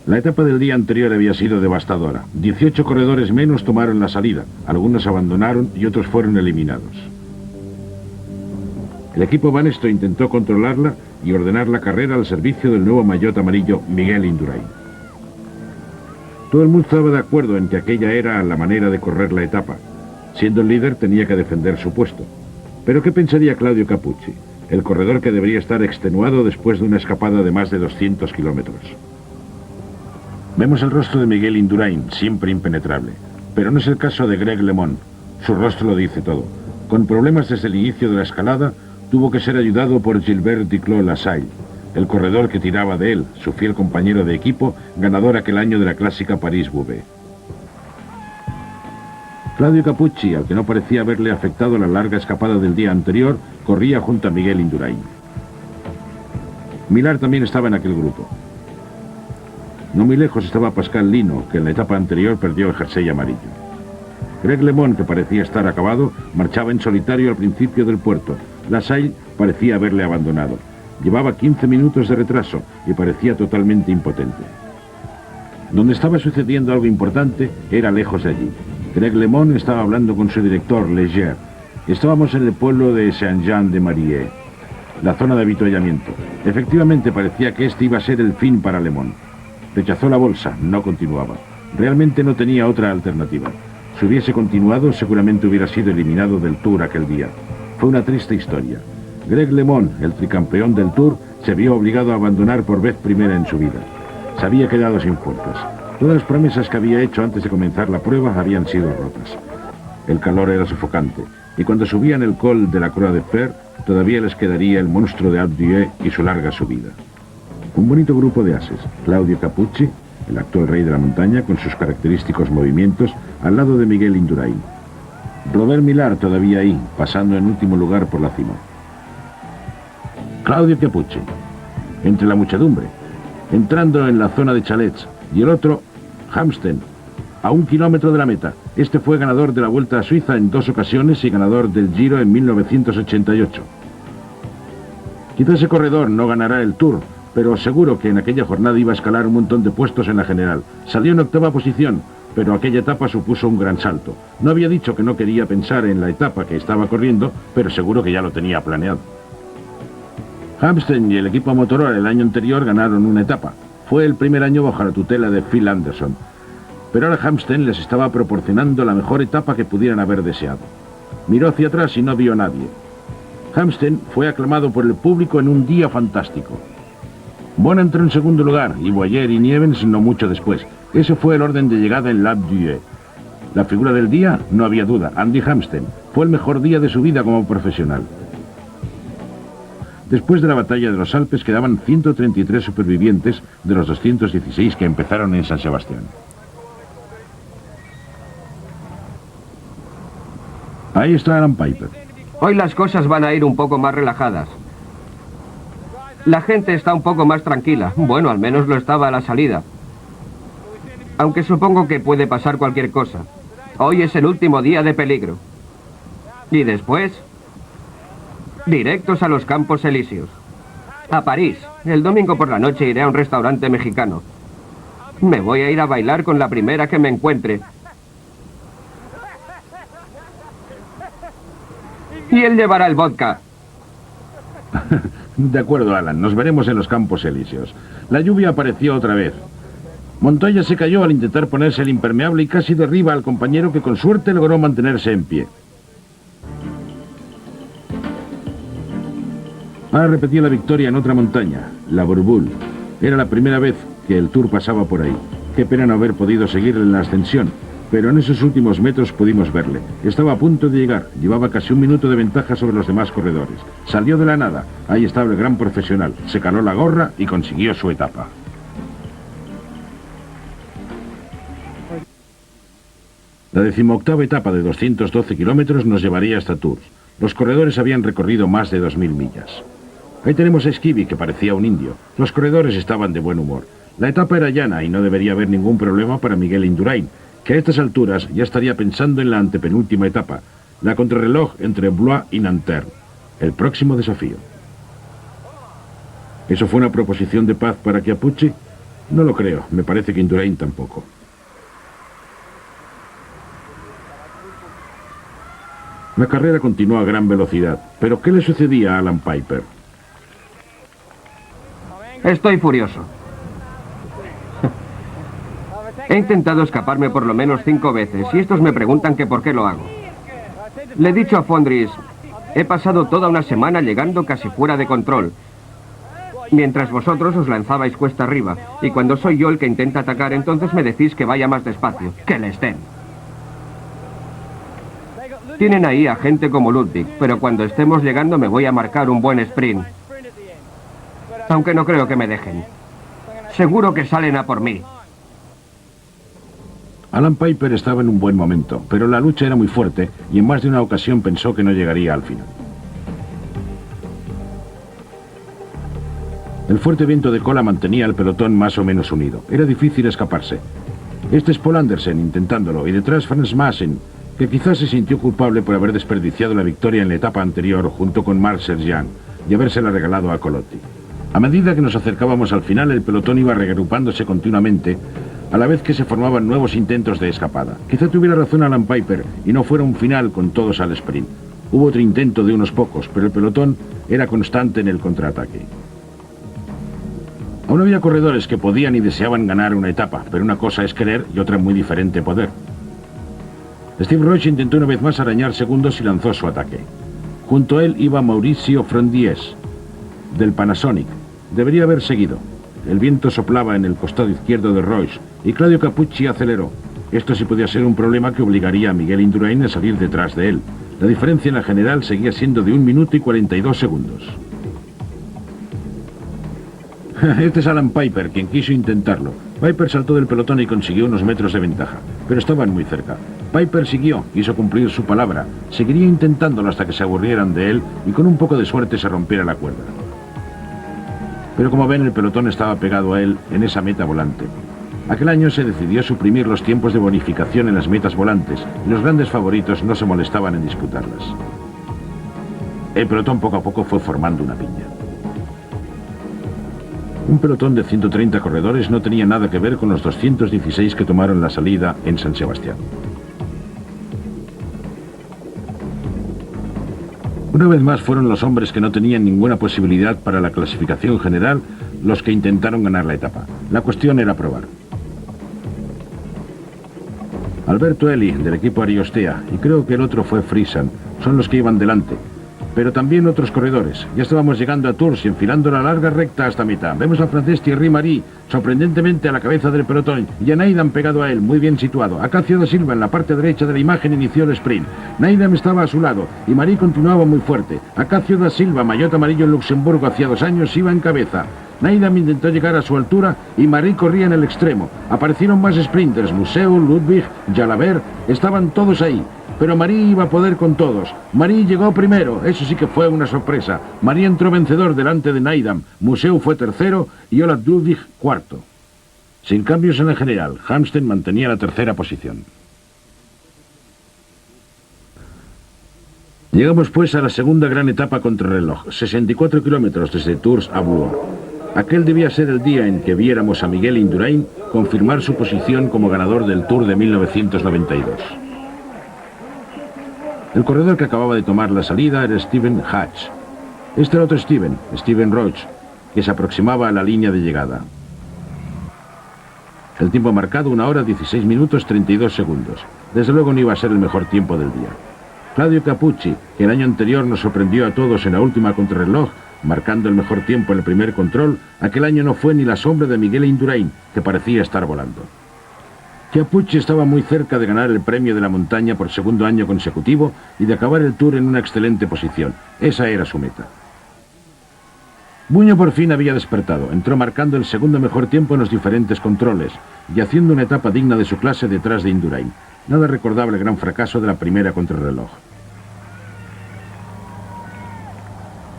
La etapa del día anterior había sido devastadora. 18 corredores menos tomaron la salida, algunos abandonaron y otros fueron eliminados. El equipo Banesto intentó controlarla y ordenar la carrera al servicio del nuevo maillot amarillo Miguel Indurain. Todo el mundo estaba de acuerdo en que aquella era la manera de correr la etapa. Siendo el líder tenía que defender su puesto. Pero ¿qué pensaría Claudio Cappucci, el corredor que debería estar extenuado después de una escapada de más de 200 kilómetros? Vemos el rostro de Miguel Indurain, siempre impenetrable. Pero no es el caso de Greg LeMond. Su rostro lo dice todo. Con problemas desde el inicio de la escalada, tuvo que ser ayudado por Gilbert Duclos-Lassalle, el corredor que tiraba de él, su fiel compañero de equipo, ganador aquel año de la clásica París-Roubaix. Claudio Cappucci, al que no parecía haberle afectado la larga escapada del día anterior, corría junto a Miguel Indurain. Millar también estaba en aquel grupo. No muy lejos estaba Pascal Lino, que en la etapa anterior perdió el jersey amarillo. Greg LeMond, que parecía estar acabado, marchaba en solitario al principio del puerto. Lassalle parecía haberle abandonado. Llevaba 15 minutos de retraso y parecía totalmente impotente. Donde estaba sucediendo algo importante era lejos de allí. Greg LeMond estaba hablando con su director, Leger. Estábamos en el pueblo de Saint-Jean-de-Maurier, la zona de avituallamiento. Efectivamente parecía que este iba a ser el fin para LeMond. Rechazó la bolsa, no continuaba. Realmente no tenía otra alternativa. Si hubiese continuado, seguramente hubiera sido eliminado del Tour aquel día. Fue una triste historia. Greg LeMond, el tricampeón del Tour, se vio obligado a abandonar por vez primera en su vida. Se había quedado sin fuerzas. Todas las promesas que había hecho antes de comenzar la prueba habían sido rotas. El calor era sofocante, y cuando subían el Col de la Croix de Fer, todavía les quedaría el monstruo de Alpe d'Huez y su larga subida. Un bonito grupo de ases, Claudio Cappucci, el actual rey de la montaña, con sus característicos movimientos, al lado de Miguel Indurain. Robert Millar todavía ahí, pasando en último lugar por la cima. Claudio Cappucci, entre la muchedumbre, entrando en la zona de chalets, y el otro, Hamsten, a 1 kilómetro de la meta. Este fue ganador de la Vuelta a Suiza en 2 ocasiones y ganador del Giro en 1988. Quizá ese corredor no ganará el Tour, pero seguro que en aquella jornada iba a escalar un montón de puestos en la general. Salió en 8ª posición, pero aquella etapa supuso un gran salto. No había dicho que no quería pensar en la etapa que estaba corriendo, pero seguro que ya lo tenía planeado. Hampsten y el equipo Motorola el año anterior ganaron una etapa. Fue el primer año bajo la tutela de Phil Anderson. Pero ahora Hampsten les estaba proporcionando la mejor etapa que pudieran haber deseado. Miró hacia atrás y no vio a nadie. Hampsten fue aclamado por el público en un día fantástico. Bona entró en segundo lugar y Boyer y Nievens no mucho después. Ese fue el orden de llegada en l'Alpe d'Huez. La figura del día, no había duda, Andy Hampsten. Fue el mejor día de su vida como profesional. Después de la batalla de los Alpes quedaban 133 supervivientes de los 216 que empezaron en San Sebastián. Ahí está Alan Piper. Hoy las cosas van a ir un poco más relajadas. La gente está un poco más tranquila. Bueno, al menos lo estaba a la salida. Aunque supongo que puede pasar cualquier cosa. Hoy es el último día de peligro. Y después, directos a los Campos Elíseos. A París. El domingo por la noche iré a un restaurante mexicano. Me voy a ir a bailar con la primera que me encuentre. Y él llevará el vodka. De acuerdo, Alan. Nos veremos en los Campos Elíseos. La lluvia apareció otra vez. Montoya se cayó al intentar ponerse el impermeable y casi derriba al compañero que con suerte logró mantenerse en pie. Ahora repetía la victoria en otra montaña, la Bourboule. Era la primera vez que el Tour pasaba por ahí. Qué pena no haber podido seguirle en la ascensión, pero en esos últimos metros pudimos verle. Estaba a punto de llegar, llevaba casi un minuto de ventaja sobre los demás corredores. Salió de la nada, ahí estaba el gran profesional, se caló la gorra y consiguió su etapa. La 18ª etapa de 212 kilómetros nos llevaría hasta Tours. Los corredores habían recorrido más de 2000 millas. Ahí tenemos a Skibby, que parecía un indio. Los corredores estaban de buen humor. La etapa era llana y no debería haber ningún problema para Miguel Indurain, que a estas alturas ya estaría pensando en la antepenúltima etapa, la contrarreloj entre Blois y Nanterre, el próximo desafío. ¿Eso fue una proposición de paz para Chiappucci? No lo creo, me parece que Indurain tampoco. La carrera continuó a gran velocidad, pero ¿qué le sucedía a Alan Piper? Estoy furioso. He intentado escaparme por lo menos 5 veces y estos me preguntan que por qué lo hago. Le he dicho a Fondris, he pasado toda una semana llegando casi fuera de control, mientras vosotros os lanzabais cuesta arriba, y cuando soy yo el que intenta atacar, entonces me decís que vaya más despacio, que les den. Tienen ahí a gente como Ludwig, pero cuando estemos llegando me voy a marcar un buen sprint. Aunque no creo que me dejen. Seguro que salen a por mí. Alan Piper estaba en un buen momento, pero la lucha era muy fuerte y en más de una ocasión pensó que no llegaría al final. El fuerte viento de cola mantenía al pelotón más o menos unido. Era difícil escaparse. Este es Paul Andersen intentándolo y detrás Frans Maassen, que quizás se sintió culpable por haber desperdiciado la victoria en la etapa anterior junto con Marc Sergeant y habérsela regalado a Colotti. A medida que nos acercábamos al final, el pelotón iba reagrupándose continuamente, a la vez que se formaban nuevos intentos de escapada. Quizá tuviera razón Alan Piper y no fuera un final con todos al sprint. Hubo otro intento de unos pocos, pero el pelotón era constante en el contraataque. Aún había corredores que podían y deseaban ganar una etapa, pero una cosa es querer y otra muy diferente poder. Steve Roche intentó una vez más arañar segundos y lanzó su ataque. Junto a él iba Mauricio Frondies, del Panasonic. Debería haber seguido. El viento soplaba en el costado izquierdo de Roche y Claudio Cappucci aceleró. Esto sí podía ser un problema que obligaría a Miguel Indurain a salir detrás de él. La diferencia en la general seguía siendo de 1 minuto y 42 segundos. Este es Alan Piper, quien quiso intentarlo. Piper saltó del pelotón y consiguió unos metros de ventaja, pero estaban muy cerca. Piper siguió, quiso cumplir su palabra. Seguiría intentándolo hasta que se aburrieran de él y con un poco de suerte se rompiera la cuerda. Pero como ven, el pelotón estaba pegado a él en esa meta volante. Aquel año se decidió suprimir los tiempos de bonificación en las metas volantes y los grandes favoritos no se molestaban en disputarlas. El pelotón poco a poco fue formando una piña. Un pelotón de 130 corredores no tenía nada que ver con los 216 que tomaron la salida en San Sebastián. Una vez más fueron los hombres que no tenían ninguna posibilidad para la clasificación general los que intentaron ganar la etapa. La cuestión era probar. Alberto Eli, del equipo Ariostea, y creo que el otro fue Frisan, son los que iban delante. Pero también otros corredores. Ya estábamos llegando a Tours y enfilando la larga recta hasta mitad. Vemos al francés Thierry Marie, sorprendentemente a la cabeza del pelotón, y a Needham pegado a él, muy bien situado. Acacio da Silva, en la parte derecha de la imagen, inició el sprint. Needham estaba a su lado, y Marie continuaba muy fuerte. Acacio da Silva, maillot amarillo en Luxemburgo hacía 2 años, iba en cabeza. Needham intentó llegar a su altura y Marie corría en el extremo. Aparecieron más sprinters, Museu, Ludwig, Jalabert, estaban todos ahí. Pero Marie iba a poder con todos. Marie llegó primero, eso sí que fue una sorpresa. Marie entró vencedor delante de Needham. Museu fue tercero y Olaf Ludwig cuarto. Sin cambios en el general, Hamsten mantenía la tercera posición. Llegamos pues a la segunda gran etapa contrarreloj, 64 kilómetros desde Tours a Blois. Aquel debía ser el día en que viéramos a Miguel Indurain confirmar su posición como ganador del Tour de 1992. El corredor que acababa de tomar la salida era Steven Hatch. Este era otro Steven Roach, que se aproximaba a la línea de llegada. El tiempo marcado, 1 hora, 16 minutos, 32 segundos. Desde luego no iba a ser el mejor tiempo del día. Claudio Capucci, que el año anterior nos sorprendió a todos en la última contrarreloj, marcando el mejor tiempo en el primer control, aquel año no fue ni la sombra de Miguel Indurain, que parecía estar volando. Capucci estaba muy cerca de ganar el premio de la montaña por segundo año consecutivo y de acabar el Tour en una excelente posición. Esa era su meta. Buño por fin había despertado. Entró marcando el segundo mejor tiempo en los diferentes controles y haciendo una etapa digna de su clase detrás de Indurain. Nada recordable el gran fracaso de la primera contrarreloj.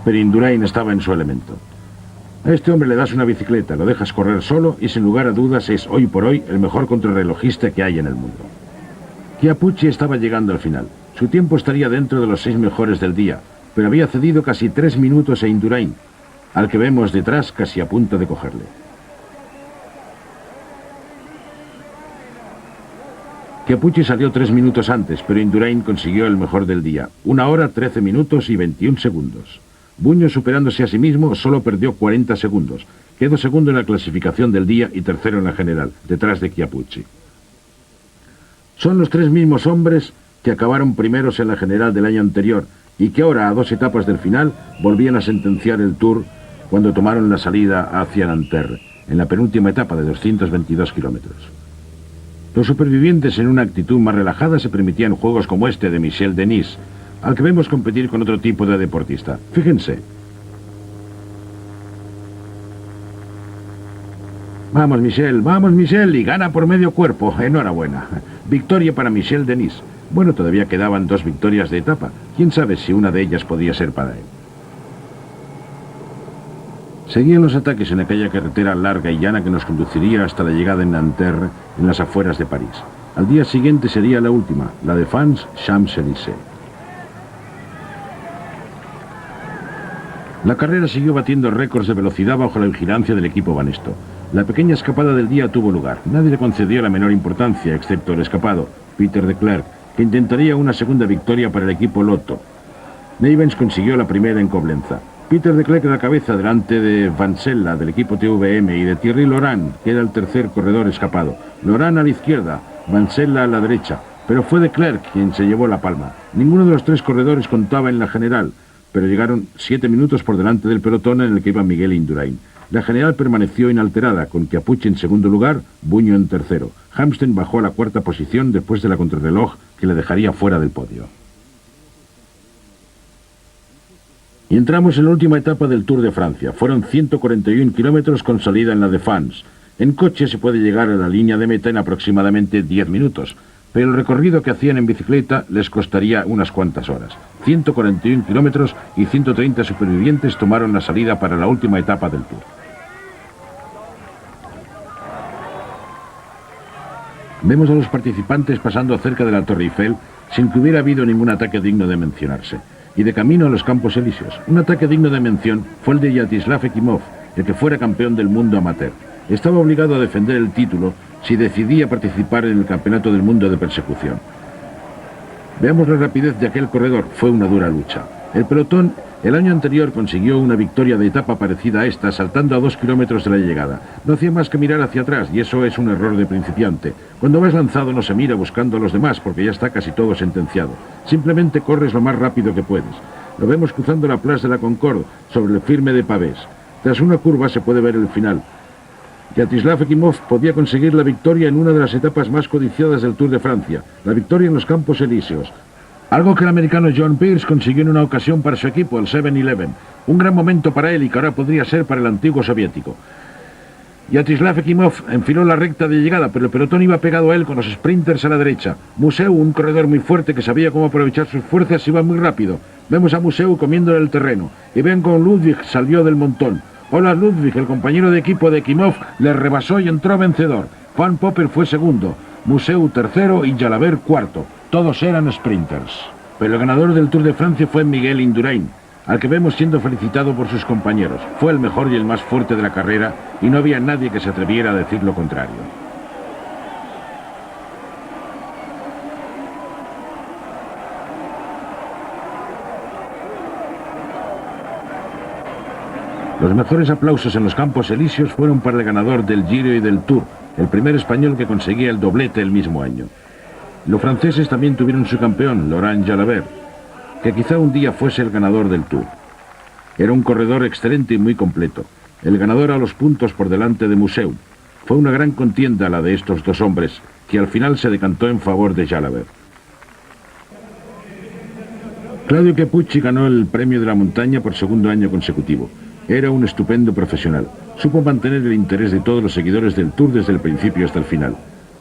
Pero Indurain estaba en su elemento. A este hombre le das una bicicleta, lo dejas correr solo y sin lugar a dudas es hoy por hoy el mejor contrarrelojista que hay en el mundo. Capucci estaba llegando al final. Su tiempo estaría dentro de los 6 mejores del día, pero había cedido casi 3 minutos a Indurain, al que vemos detrás casi a punto de cogerle. Capucci salió 3 minutos antes, pero Indurain consiguió el mejor del día, 1 hora, 13 minutos y 21 segundos. Buño, superándose a sí mismo, solo perdió 40 segundos. Quedó segundo en la clasificación del día y tercero en la general, detrás de Capucci. Son los 3 mismos hombres que acabaron primeros en la general del año anterior y que ahora, a 2 etapas del final, volvían a sentenciar el Tour cuando tomaron la salida hacia Nanterre, en la penúltima etapa de 222 kilómetros. Los supervivientes, en una actitud más relajada, se permitían juegos como este de Michel Denis, al que vemos competir con otro tipo de deportista. Fíjense. Vamos, Michel, y gana por medio cuerpo. Enhorabuena. Victoria para Michel Denis. Bueno, todavía quedaban 2 victorias de etapa. Quién sabe si una de ellas podía ser para él. Seguían los ataques en aquella carretera larga y llana que nos conduciría hasta la llegada en Nanterre, en las afueras de París. Al día siguiente sería la última, la de Champs-Élysées. La carrera siguió batiendo récords de velocidad bajo la vigilancia del equipo Banesto. La pequeña escapada del día tuvo lugar. Nadie le concedió la menor importancia, excepto el escapado, Peter de Klerk, que intentaría una segunda victoria para el equipo Lotto. Neyvens consiguió la primera en Coblenza. Peter de Klerk a la cabeza delante de Van Sella del equipo TVM y de Thierry Laurent, que era el tercer corredor escapado. Laurent a la izquierda, Van Sella a la derecha, pero fue de Klerk quien se llevó la palma. Ninguno de los 3 corredores contaba en la general, pero llegaron 7 minutos por delante del pelotón en el que iba Miguel Indurain. La general permaneció inalterada, con Capucci en segundo lugar, Buño en tercero. Hamsten bajó a la 4ª posición después de la contrarreloj que le dejaría fuera del podio. Y entramos en la última etapa del Tour de Francia. Fueron 141 kilómetros con salida en la Défense. En coche se puede llegar a la línea de meta en aproximadamente 10 minutos. Pero el recorrido que hacían en bicicleta les costaría unas cuantas horas. 141 kilómetros y 130 supervivientes tomaron la salida para la última etapa del Tour. Vemos a los participantes pasando cerca de la Torre Eiffel sin que hubiera habido ningún ataque digno de mencionarse. Y de camino a los Campos Elíseos. Un ataque digno de mención fue el de Yaroslav Ekimov, el que fuera campeón del mundo amateur. Estaba obligado a defender el título si decidía participar en el Campeonato del Mundo de Persecución. Veamos la rapidez de aquel corredor. Fue una dura lucha. El pelotón el año anterior consiguió una victoria de etapa parecida a esta, saltando a 2 kilómetros de la llegada. No hacía más que mirar hacia atrás, y eso es un error de principiante. Cuando vas lanzado no se mira buscando a los demás, porque ya está casi todo sentenciado. Simplemente corres lo más rápido que puedes. Lo vemos cruzando la Place de la Concorde, sobre el firme de pavés. Tras una curva se puede ver el final. Yaroslav Ekimov podía conseguir la victoria en una de las etapas más codiciadas del Tour de Francia, la victoria en los Campos Elíseos. Algo que el americano John Pierce consiguió en una ocasión para su equipo, el 7-Eleven. Un gran momento para él y que ahora podría ser para el antiguo soviético. Yaroslav Ekimov enfiló la recta de llegada, pero el pelotón iba pegado a él con los sprinters a la derecha. Museu, un corredor muy fuerte que sabía cómo aprovechar sus fuerzas, iba muy rápido. Vemos a Museu comiendo el terreno. Y ven con Ludwig salió del montón. Hola Ludwig, el compañero de equipo de Ekimov, le rebasó y entró vencedor. Van Popper fue segundo, Museu tercero y Jalabert cuarto. Todos eran sprinters. Pero el ganador del Tour de Francia fue Miguel Indurain, al que vemos siendo felicitado por sus compañeros. Fue el mejor y el más fuerte de la carrera y no había nadie que se atreviera a decir lo contrario. Los mejores aplausos en los Campos Elíseos fueron para el ganador del Giro y del Tour, el primer español que conseguía el doblete el mismo año. Los franceses también tuvieron su campeón, Laurent Jalabert, que quizá un día fuese el ganador del Tour. Era un corredor excelente y muy completo, el ganador a los puntos por delante de Museu. Fue una gran contienda la de estos dos hombres, que al final se decantó en favor de Jalabert. Claudio Capucci ganó el premio de la montaña por segundo año consecutivo. Era un estupendo profesional. Supo mantener el interés de todos los seguidores del Tour desde el principio hasta el final.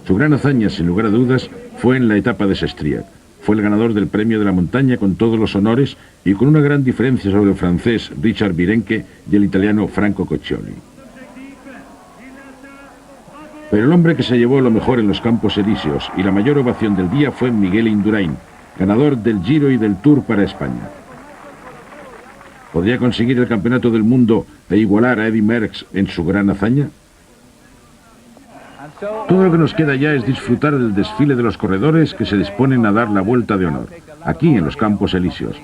Su gran hazaña, sin lugar a dudas, fue en la etapa de Sestriac. Fue el ganador del premio de la montaña con todos los honores y con una gran diferencia sobre el francés Richard Virenque y el italiano Franco Coccioli. Pero el hombre que se llevó lo mejor en los Campos Elíseos y la mayor ovación del día fue Miguel Indurain, ganador del Giro y del Tour para España. ¿Podría conseguir el campeonato del mundo e igualar a Eddy Merckx en su gran hazaña? Todo lo que nos queda ya es disfrutar del desfile de los corredores que se disponen a dar la vuelta de honor, aquí en los Campos Elíseos.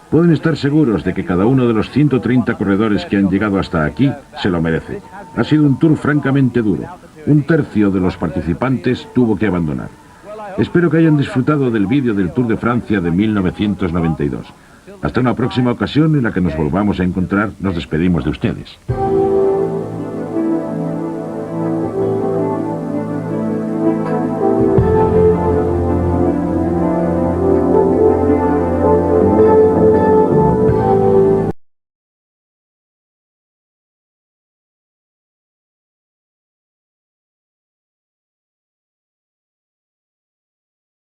Pueden estar seguros de que cada uno de los 130 corredores que han llegado hasta aquí se lo merece. Ha sido un tour francamente duro. Un tercio de los participantes tuvo que abandonar. Espero que hayan disfrutado del vídeo del Tour de Francia de 1992. Hasta una próxima ocasión en la que nos volvamos a encontrar, nos despedimos de ustedes.